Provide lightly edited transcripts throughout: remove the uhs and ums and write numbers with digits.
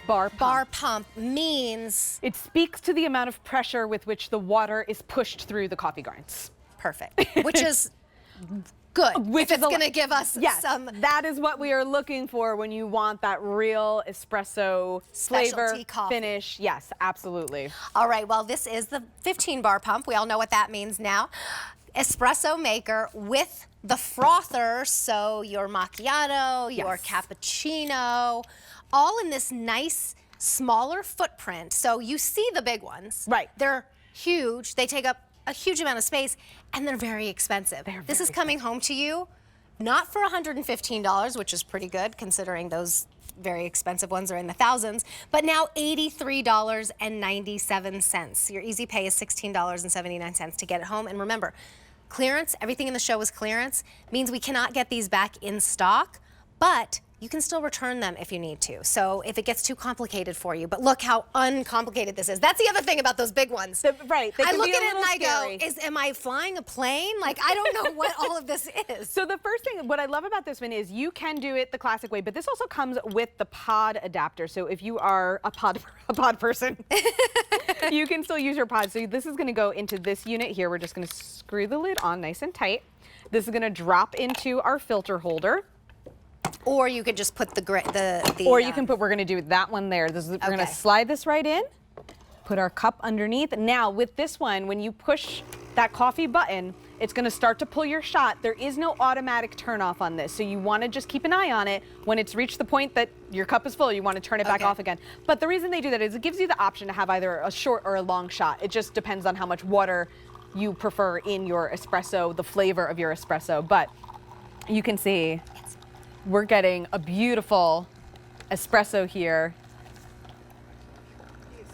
bar pump. Bar pump means? It speaks to the amount of pressure with which the water is pushed through the coffee grinds. Perfect. Which is good. Which if it's going to give us some... That is what we are looking for when you want that real espresso flavor, coffee. finish. Yes, absolutely. All right, well, this is the 15 bar pump. We all know what that means now. Espresso maker with the frother, so your macchiato, your cappuccino, all in this nice, smaller footprint. So you see the big ones. Right. They're huge. They take up a huge amount of space, and they're very expensive. This is coming home to you, not for $115, which is pretty good considering those very expensive ones are in the thousands, but now $83.97. Your easy pay is $16.79 to get it home. And remember, clearance, everything in the show is clearance, means we cannot get these back in stock, but you can still return them if you need to. So if it gets too complicated for you, but look how uncomplicated this is. That's the other thing about those big ones. Right. I look at it and I go, am I flying a plane? Like, I don't know what all of this is. So the first thing, what I love about this one is you can do it the classic way, but this also comes with the pod adapter. So if you are a pod person, you can still use your pod. So this is gonna go into this unit here. We're just gonna screw the lid on nice and tight. This is gonna drop into our filter holder. Or you could just put or you can put, we're gonna do that one there. We're gonna slide this right in, put our cup underneath. Now with this one, when you push that coffee button, it's gonna start to pull your shot. There is no automatic turn off on this. So you wanna just keep an eye on it. When it's reached the point that your cup is full, you wanna turn it back off again. But the reason they do that is it gives you the option to have either a short or a long shot. It just depends on how much water you prefer in your espresso, the flavor of your espresso. But you can see, we're getting a beautiful espresso here.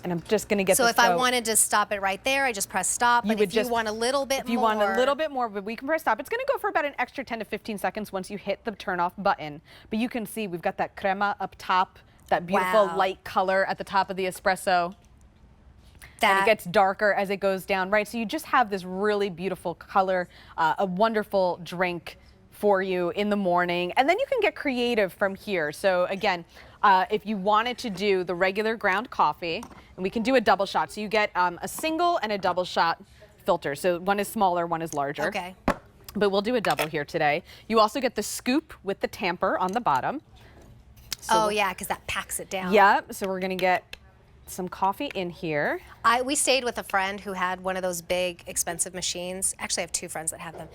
And I'm just gonna get So if I wanted to stop it right there, I just press stop. But if you want a little bit more. If you want a little bit more, but we can press stop. It's gonna go for about an extra 10 to 15 seconds once you hit the turn off button. But you can see we've got that crema up top, that beautiful light color at the top of the espresso. And it gets darker as it goes down, right? So you just have this really beautiful color, a wonderful drink for you in the morning. And then you can get creative from here. So again, if you wanted to do the regular ground coffee, and we can do a double shot. So you get a single and a double shot filter. So one is smaller, one is larger. Okay. But we'll do a double here today. You also get the scoop with the tamper on the bottom. So yeah, because that packs it down. Yep, so we're gonna get some coffee in here. We stayed with a friend who had one of those big, expensive machines. Actually, I have two friends that have them.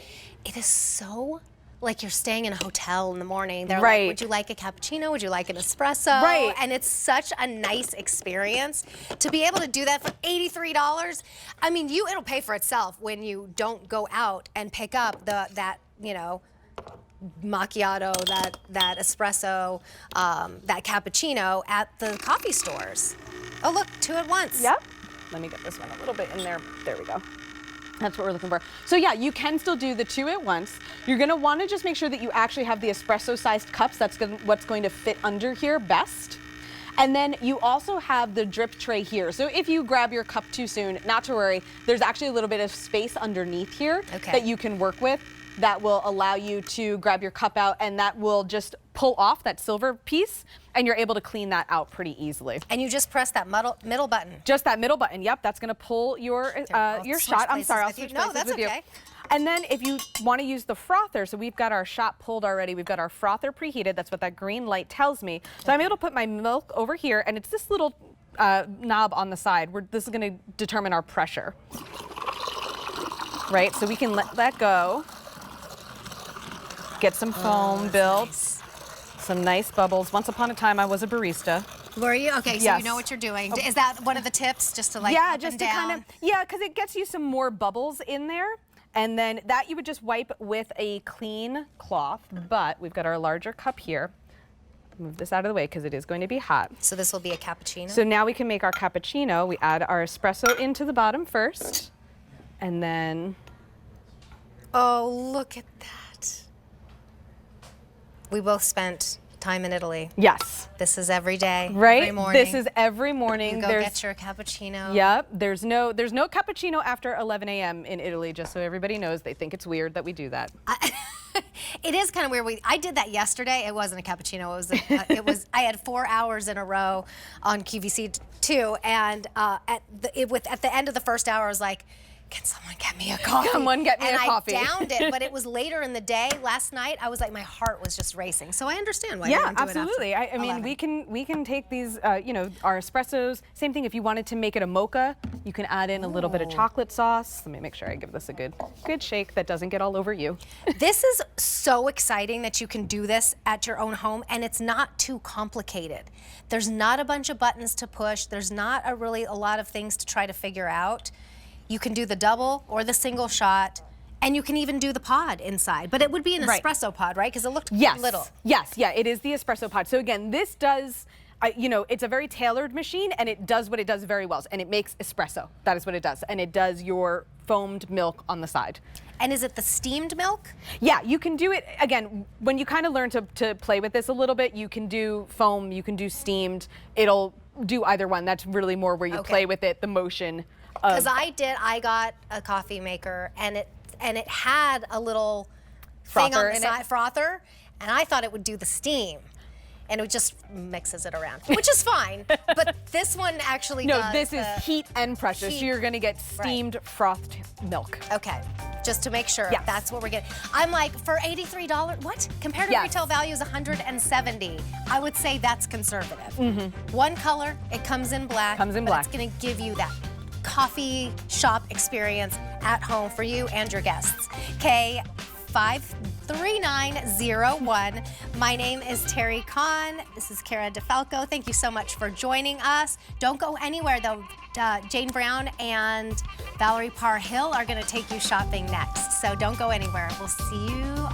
It is so like you're staying in a hotel in the morning. They're like, would you like a cappuccino? Would you like an espresso? Right. And it's such a nice experience to be able to do that for $83. I mean, it'll pay for itself when you don't go out and pick up that macchiato, that espresso, that cappuccino at the coffee stores. Oh, look, two at once. Yep. Let me get this one a little bit in there. There we go. That's what we're looking for. So yeah, you can still do the two at once. You're gonna wanna just make sure that you actually have the espresso-sized cups. That's what's going to fit under here best. And then you also have the drip tray here. So if you grab your cup too soon, not to worry, there's actually a little bit of space underneath here that you can work with that will allow you to grab your cup out, and that will just pull off that silver piece, and you're able to clean that out pretty easily. And you just press that middle button. Just that middle button, yep, that's gonna pull your shot. I'm sorry, I'll switch places with you. And then if you want to use the frother, so we've got our shot pulled already, we've got our frother preheated, that's what that green light tells me. So I'm able to put my milk over here, and it's this little knob on the side where this is gonna determine our pressure. Right, so we can let that go. Get some foam built, some nice bubbles. Once upon a time, I was a barista. Were you? Okay, so you know what you're doing. Is that one of the tips, just to like up and down? Because it gets you some more bubbles in there. And then that you would just wipe with a clean cloth, but we've got our larger cup here. Move this out of the way because it is going to be hot. So this will be a cappuccino? So now we can make our cappuccino. We add our espresso into the bottom first, and then... Oh, look at that. We both spent time in Italy. Yes. This is every day, right? every morning. This is every morning. You go get your cappuccino. Yep. There's no cappuccino after 11 a.m. in Italy, just so everybody knows. They think it's weird that we do that. It is kind of weird. I did that yesterday. It wasn't a cappuccino. It was. I had 4 hours in a row on QVC too, and at the end of the first hour, I was like, "Can someone get me a coffee?" Someone get me a coffee. And I downed it, but it was later in the day. Last night, I was like, my heart was just racing. So I understand why. You don't do absolutely. It after I mean, we can take these, you know, our espressos. Same thing. If you wanted to make it a mocha, you can add in a little bit of chocolate sauce. Let me make sure I give this a good shake that doesn't get all over you. This is so exciting that you can do this at your own home, and it's not too complicated. There's not a bunch of buttons to push. There's not really a lot of things to try to figure out. You can do the double or the single shot, and you can even do the pod inside. But it would be an espresso pod, right? Because it looked little. Yes, yeah, it is the espresso pod. So again, this does, you know, it's a very tailored machine, and it does what it does very well, and it makes espresso. That is what it does, and it does your foamed milk on the side. And is it the steamed milk? Yeah, you can do it, again, when you kind of learn to play with this a little bit, you can do foam, you can do steamed. It'll do either one. That's really more where you play with it, the motion. Because I got a coffee maker, and it had a little thing on the side, frother, and I thought it would do the steam, and it just mixes it around, which is fine. But this one actually does. No, this is heat and pressure, so you're going to get steamed frothed milk. Okay, just to make sure that's what we're getting. I'm like, for $83, what? Compared to retail value is $170. I would say that's conservative. One color, it comes in black. It's going to give you that coffee shop experience at home for you and your guests. K53901. My name is Terry Kahn. This is Cara DeFalco. Thank you so much for joining us. Don't go anywhere though. Jane Brown and Valerie Parr Hill are going to take you shopping next. So don't go anywhere. We'll see you all